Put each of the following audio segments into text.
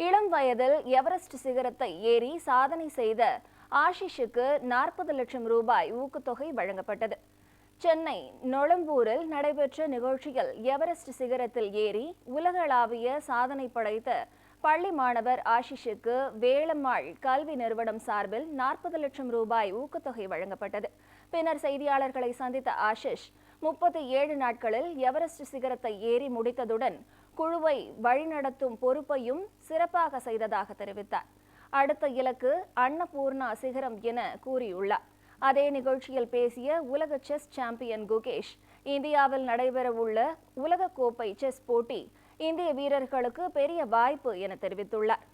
இளம் வயதில் எவரெஸ்ட் சிகரத்தை ஏறி சாதனை செய்த ஆஷிஷுக்கு 40 லட்சம் ரூபாய் ஊக்கத்தொகை வழங்கப்பட்டது. சென்னை நொளம்பூரில் நடைபெற்ற நிகழ்ச்சியில் எவரெஸ்ட் சிகரத்தில் ஏறி உலகளாவிய சாதனை படைத்த பள்ளி மாணவர் ஆஷிஷுக்கு வேலம்மாள் கல்வி நிறுவனம் சார்பில் 40 லட்சம் ரூபாய் ஊக்கத்தொகை வழங்கப்பட்டது. பின்னர் செய்தியாளர்களை சந்தித்த ஆஷிஷ் 37 நாட்களில் எவரெஸ்ட் சிகரத்தை ஏறி முடித்ததுடன் குழுவை வழிநடத்தும் பொறுப்பையும் சிறப்பாக செய்ததாக தெரிவித்தார். அடுத்த இலக்கு அன்னபூர்ணா சிகரம் என கூறியுள்ளார். அதே நிகழ்ச்சியில் பேசிய உலக செஸ் சாம்பியன் குகேஷ், இந்தியாவில் நடைபெறவுள்ள உலகக்கோப்பை செஸ் போட்டி இந்திய வீரர்களுக்கு பெரிய வாய்ப்பு என தெரிவித்துள்ளார்.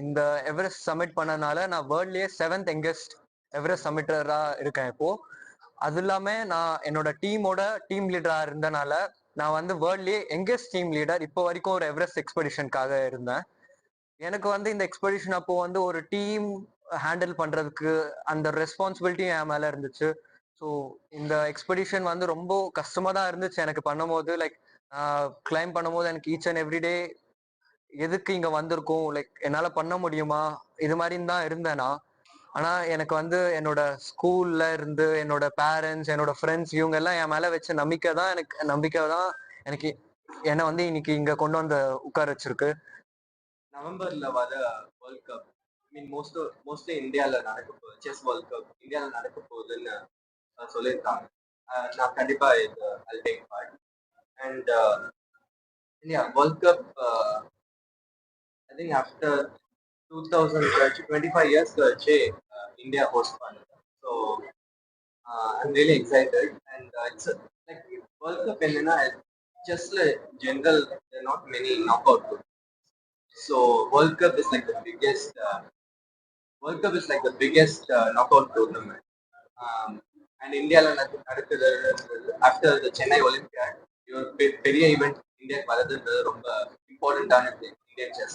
இந்த எவரெஸ்ட் சமிட் பண்ணனால நான் வேர்ல்ட்லயே 7th யங்கஸ்ட் எவரெஸ்ட் சமிட்டரா இருக்கேன் இப்போ. அது இல்லாம நான் என்னோட டீம் லீடரா இருந்தனால நான் வந்து வேர்ல்ட்லயே யங்கஸ்ட் டீம் லீடர் இப்போ வரைக்கும் ஒரு எவரெஸ்ட் எக்ஸ்பெடிஷனுக்காக இருந்தேன். எனக்கு வந்து இந்த எக்ஸ்பெடிஷன் அப்போ வந்து ஒரு டீம் ஹேண்டில் பண்றதுக்கு அந்த ரெஸ்பான்சிபிலிட்டி என் மேல இருந்துச்சு. ஸோ இந்த எக்ஸ்பெடிஷன் வந்து ரொம்ப கஷ்டமா தான் இருந்துச்சு எனக்கு பண்ணும்போது. லைக் கிளைம் பண்ணும்போது எனக்கு ஈச் அண்ட் எவ்ரி டே எதுக்கு இங்க வந்திருக்கோம், லைக் என்னால பண்ண முடியுமா, இது மாதிரின்னு தான் இருந்தேன் நான். ஆனா எனக்கு வந்து என்னோட ஸ்கூல்ல இருந்து என்னோட பேரண்ட்ஸ், என்னோட ஃப்ரெண்ட்ஸ் இவங்க எல்லாம் என் மேல வச்ச நம்பிக்கை தான் எனக்கு என்னை வந்து இன்னைக்கு இங்க கொண்டு வந்து உட்கார வச்சிருக்கு. நவம்பர்ல வர வேர்ல்ட் கப் மோஸ்ட்லி இந்தியாவில் நடக்க போகுது. செஸ் வேர்ல்ட் கப் இந்தியாவில் நடக்க போகுதுன்னு சொல்லியிருக்காங்க. நான் கண்டிப்பா இது I'll take part. And world cup I think after 25 years கழிச்சு இந்தியா ஹோஸ்ட் பண்ணுது. So I'm really excited. And it's like world cup என்னன்னா செஸ்ல general not many knockout tournaments. So World Cup is like the biggest knockout tournament. And India after the Chennai Olympiad, பெரிய event இந்தியாவுக்கு வரதுன்றது ரொம்ப இம்பார்ட்டன்டான Indian chess.